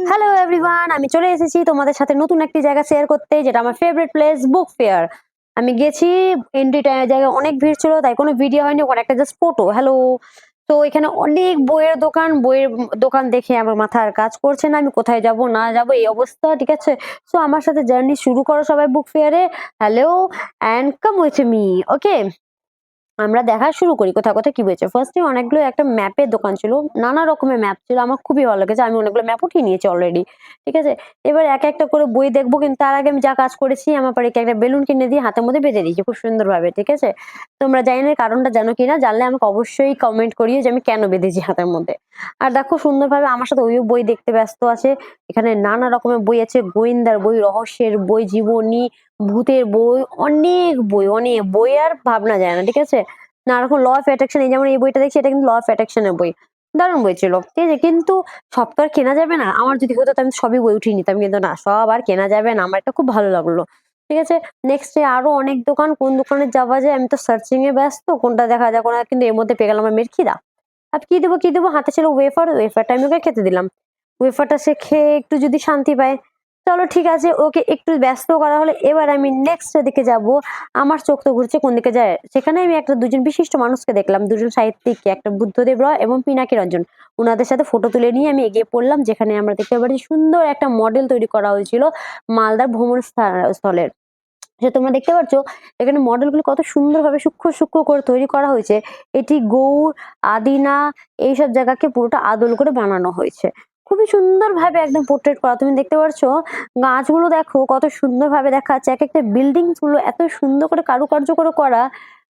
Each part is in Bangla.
হ্যালো এভরিওয়ান, আমি চলে এসেছি তোমাদের সাথে নতুন একটি জায়গা শেয়ার করতে, যেটা আমার ফেভারিট প্লেস বুক ফেয়ার। আমি গেছি, এন্ট্রি জায়গায় অনেক ভিড় ছিল, তাই কোনো ভিডিও হয়নি, ওখানে একটা জাস্ট ফটো। হ্যালো। তো এখানে অনেক বইয়ের দোকান, দোকান দেখে আমার মাথা আর কাজ করছে না, আমি কোথায় যাব না যাব এই অবস্থা, ঠিক আছে। সো আমার সাথে জার্নি শুরু করো সবাই বুক ফেয়ারে। Hello, and come with me. Okay, আমরা দেখা শুরু করি কোথায় কোথায় কি হয়েছে। ফার্স্টে অনেকগুলো একটা ম্যাপের দোকান ছিল, নানা রকমের ম্যাপ ছিল, আমার খুবই ভালো লেগেছে। আমি অনেকগুলো ম্যাপ উঠিয়ে নিয়েছি অলরেডি, ঠিক আছে। এবার এক একটা করে বই দেখবো, কিন্তু তার আগে আমি যা কাজ করেছি, আমার বাড়িকে একটা বেলুন কিনে দিয়ে হাতের মধ্যে বেঁধে দিয়েছি খুব সুন্দরভাবে, ঠিক আছে। তোমরা জানি না কারণটা জানো কিনা, জানলে আমাকে অবশ্যই কমেন্ট করিও যে আমি কেন বেঁধেছি হাতের মধ্যে। আর দেখো সুন্দরভাবে আমার সাথে ওই বই দেখতে ব্যস্ত আছে। এখানে নানা রকমের বই আছে, গোয়েন্দার বই, রহস্যের বই, জীবনী, ভূতের বই, অনেক বই, অনেক বই আর ভাবনা যায় না, ঠিক আছে। নানা রকম ল অফ অ্যাট্রাকশন, এই যেমন এই বইটা দেখছি, এটা কিন্তু ল অফ অ্যাট্রাকশন এর বই। দারুণ বই ছিল, ঠিক আছে। কিন্তু সব তো আর কেনা যাবে না। আমার যদি হতো তো আমি সবই বই উঠিয়ে নিতাম, কিন্তু না, সব আর কেনা যাবে না। আমার এটা খুব ভালো লাগলো, ঠিক আছে। নেক্সট ডে আরো অনেক দোকান, কোন দোকানে যাওয়া যায় আমি তো সার্চিং এ ব্যস্ত, কোনটা দেখা যায় কোনটা, কিন্তু এর মধ্যে পেয়ে গেলাম আমার মেয়ের খিদা। আর কি দেবো, হাতে ছিল ওয়েফার, ওয়েফারটা আমি ওকে খেতে দিলাম। ওয়েফারটা সে খেয়ে একটু যদি শান্তি পায়, চলো ঠিক আছে, ওকে একটু ব্যস্ত করা হলে এবার আমি নেক্সট দিকে যাব। আমার চোখ তো ঘুরছে কোন দিকে যায়, সেখানে আমি দুজন বিশিষ্ট মানুষকে দেখলাম, দুজন সাহিত্যিককে, একটা বুদ্ধদেব রয় এবং পিনাকি রঞ্জন। ওনাদের সাথে ফটো তুলে নিয়ে আমি এগিয়ে পড়লাম, যেখানে আমরা দেখতে পাচ্ছি সুন্দর একটা মডেল তৈরি করা হয়েছিল মালদার ভ্রমণ স্থলের। যে তোমরা দেখতে পাচ্ছ এখানে মডেলগুলো কত সুন্দরভাবে সূক্ষ্ম সূক্ষ্ম করে তৈরি করা হয়েছে। এটি গৌড়, আদিনা, এইসব জায়গাকে পুরোটা আদল করে বানানো হয়েছে। খুবই সুন্দরভাবে একদম পোর্ট্রেট করা। তুমি দেখতে পাচ্ছ গাছগুলো দেখো কত সুন্দরভাবে দেখা যাচ্ছে। একেকটা বিল্ডিংস গুলো এত সুন্দর করে কারুকার্য করে করা,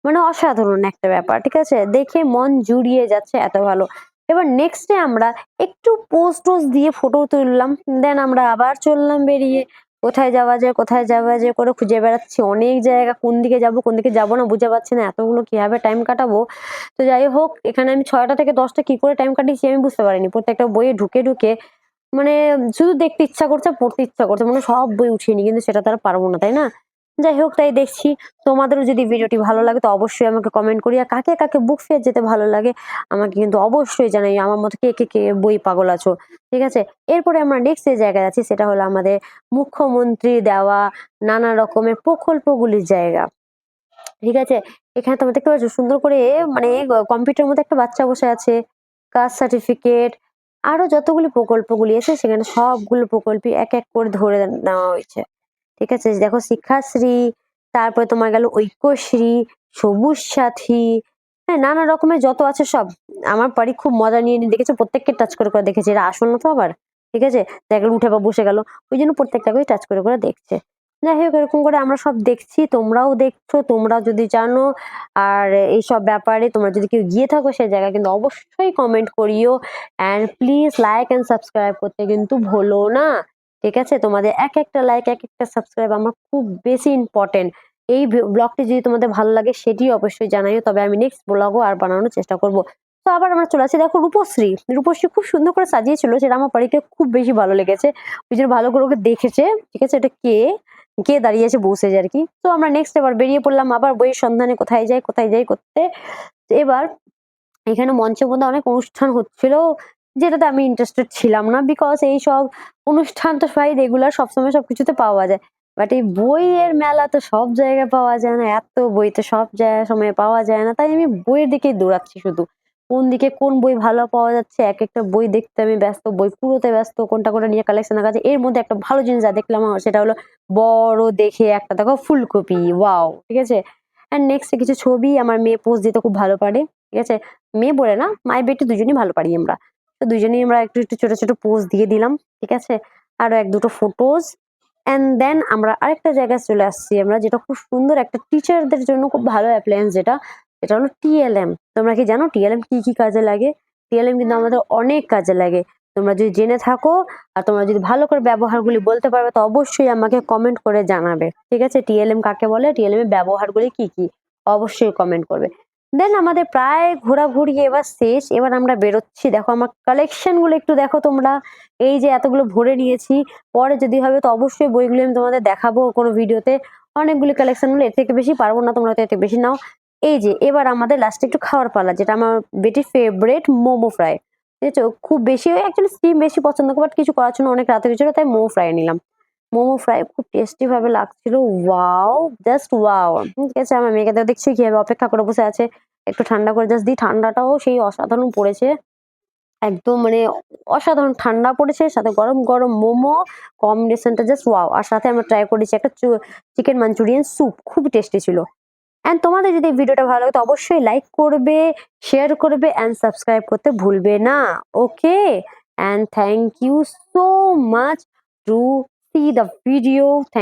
মানে অসাধারণ একটা ব্যাপার, ঠিক আছে। দেখে মন জুড়িয়ে যাচ্ছে, এত ভালো। এবার নেক্সট ডে আমরা একটু পোজ দিয়ে ফটো তুললাম, দেন আমরা আবার চললাম বেরিয়ে। কোথায় যাওয়া যায়, কোথায় যাওয়া যায় করে খুঁজে বেড়াচ্ছি অনেক জায়গা, কোন দিকে যাব কোন দিকে যাব না বুঝে পাচ্ছি না, এতগুলো কিভাবে টাইম কাটাবো। তো যাই হোক, এখানে আমি 6টা থেকে 10টা কি করে টাইম কাটিয়েছি আমি বুঝতে পারিনি। প্রত্যেকটা বইয়ে ঢুকে ঢুকে মানে শুধু দেখতে ইচ্ছা করছে, পড়তে ইচ্ছা করছে, মানে সব বই উঠিয়ে নি, কিন্তু সেটা তারা পারবো না, তাই না। যাই হোক, তাই দেখছি। তোমাদেরও যদি ভিডিওটি ভালো লাগে তো অবশ্যই আমাকে কমেন্ট করি, আর কাকে কাকে বুক ফেয়ার যেতে ভালো লাগে আমাকে কিন্তু অবশ্যই জানাই, আমার মতো কে কে কে বই পাগল আছো, ঠিক আছে। এরপরে আমরা নেক্সট যে জায়গায় যাচ্ছি সেটা হলো আমাদের মুখ্যমন্ত্রী দেওয়া নানা রকমের প্রকল্পগুলির জায়গা, ঠিক আছে। এখানে তোমরা দেখতে পাচ্ছ সুন্দর করে, মানে কম্পিউটার মধ্যে একটা বাচ্চা বসে আছে, কাস্ট সার্টিফিকেট, আরো যতগুলি প্রকল্পগুলি আছে সেখানে সবগুলো প্রকল্পই এক এক করে ধরে নেওয়া হয়েছে, ঠিক আছে। দেখো শিক্ষাশ্রী, তারপরে তোমার গেল ঐক্যশ্রী, সবুজ সাথী, হ্যাঁ নানা রকমের যত আছে সব। আমার বাড়ি খুব মজা নিয়ে নিয়ে দেখেছে, প্রত্যেককে টাচ করে করে দেখেছে, এরা আসল না তো আবার, ঠিক আছে। দেখলো উঠে বা বসে গেল, ওই জন্য প্রত্যেকটাকেই টাচ করে করে দেখছে। যাই হোক, এরকম করে আমরা সব দেখছি, তোমরাও দেখছো, তোমরা যদি জানো আর এইসব ব্যাপারে তোমরা যদি কেউ গিয়ে থাকো সেই জায়গায়, কিন্তু অবশ্যই কমেন্ট করিও, and please like and subscribe করতে কিন্তু ভুলো না, ঠিক আছে। তোমাদের এক একটা লাইক, এক একটা সাবস্ক্রাইব আমার খুব বেশি ইম্পর্টেন্ট। এই ব্লগটি যদি তোমাদের ভালো লাগে সেটি অবশ্যই জানাইও, তবে আমি নেক্সট ব্লগও আর বানানোর চেষ্টা করব। তো আবার আমরা চলে আসি, দেখো রূপশ্রী, রূপশ্রী খুব সুন্দর করে সাজিয়েছিল, সেটা আমার বাড়িতে খুব বেশি ভালো লেগেছে। ওই জন্য ভালো করে ওকে দেখেছে, ঠিক আছে। এটা কে কে দাঁড়িয়ে আছে বসে যে আর কি। তো আমরা নেক্সট এবার বেরিয়ে পড়লাম আবার বইয়ের সন্ধানে, কোথায় যাই করতে। তো এবার এখানে মঞ্চের মধ্যে অনেক অনুষ্ঠান হচ্ছিল, যেটাতে আমি ইন্টারেস্টেড ছিলাম না, বিকজ এইসব অনুষ্ঠান তো প্রায় রেগুলার সবসময় সবকিছুতে পাওয়া যায়। বাট এই বইয়ের মেলা তো সব জায়গায় পাওয়া যায় না, এত বই তো সব জায়গায় সময় পাওয়া যায় না, তাই আমি বইয়ের দিকেই দৌড়াচ্ছি শুধু। কোন দিকে কোন বই ভালো পাওয়া যাচ্ছে, এক একটা বই দেখতে আমি ব্যস্ত, বই কুড়োতে ব্যস্ত, কোনটা নিয়ে কালেকশনের কাছে। এর মধ্যে একটা ভালো জিনিস যা দেখলাম আমার সেটা হলো বড় দেখে একটা, দেখো ফুলকপি, ওয়াও, ঠিক আছে। অ্যান্ড নেক্সট কিছু ছবি, আমার মেয়ে পোজ দিতে খুব ভালো পারে, ঠিক আছে। মেয়ে বলে না, মাই বেটি দুজনেই ভালো পারি আমরা। তো দুজনেই আমরা একটু একটু ছোট ছোট পোজ দিয়ে দিলাম, ঠিক আছে। আরো এক দুটো ফটোজ, অ্যান্ড দেন আমরা আরেকটা জায়গায় চলে আসছি আমরা, যেটা খুব সুন্দর একটা টিচারদের জন্য খুব ভালো অ্যাপ্লায়েন্স, যেটা এটা হলো টিএলএম। তোমরা কি জানো টিএলএম কি কি কাজে লাগে? টিএলএম কিন্তু আমাদের অনেক কাজে লাগে। তোমরা যদি জেনে থাকো আর তোমরা যদি ভালো করে ব্যবহারগুলি বলতে পারবে তো অবশ্যই আমাকে কমেন্ট করে জানাবে, ঠিক আছে। টিএলএম কাকে বলে, টিএলএম এর ব্যবহারগুলি কি কি, অবশ্যই কমেন্ট করবে। দেন আমাদের প্রায় ঘোরাঘুরি এবার শেষ, এবার আমরা বেরোচ্ছি। দেখো আমার কালেকশন গুলো একটু দেখো তোমরা, এই যে এতগুলো ভরে নিয়েছি। পরে যদি হবে তো অবশ্যই বইগুলো আমি তোমাদের দেখাবো কোনো ভিডিওতে। অনেকগুলি কালেকশন হলো, এর থেকে বেশি পারবো না, তোমরা তো এর থেকে বেশি নাও। এই যে এবার আমাদের লাস্টে একটু খাওয়ার পালা, যেটা আমার বেটির ফেভারিট মোমো ফ্রাই। ঠিক আছে? খুব বেশি অ্যাকচুয়ালি স্টিম বেশি পছন্দ করি বাট কিছু করার জন্য অনেক রাত হয়ে গেছিল তাই মোমো ফ্রাই নিলাম। মোমো ফ্রাই খুব টেস্টি ভাবে লাগছিল। ওয়াও! Just wow! ঠিক আছে? আমার মেয়েকে তো দেখছি কিভাবে অপেক্ষা করে বসে আছে। একটু ঠান্ডা করে জাস্ট দিই। ঠান্ডাটাও সেই অসাধারণ পড়েছে। একদম মানে অসাধারণ ঠান্ডা পড়েছে। সাথে গরম, গরম মোমো কম্বিনেশনটা জাস্ট ওয়াও! আর সাথে আমরা ট্রাই করেছি একটা চিকেন মাঞ্চুরিয়ান স্যুপ। খুবই টেস্টি ছিল। অ্যান্ড তোমাদের যদি এই ভিডিওটা ভালো লাগে তো অবশ্যই লাইক করবে, শেয়ার করবে অ্যান্ড সাবস্ক্রাইব করতে ভুলবে না। Okay? And thank you so much to see the video. Thank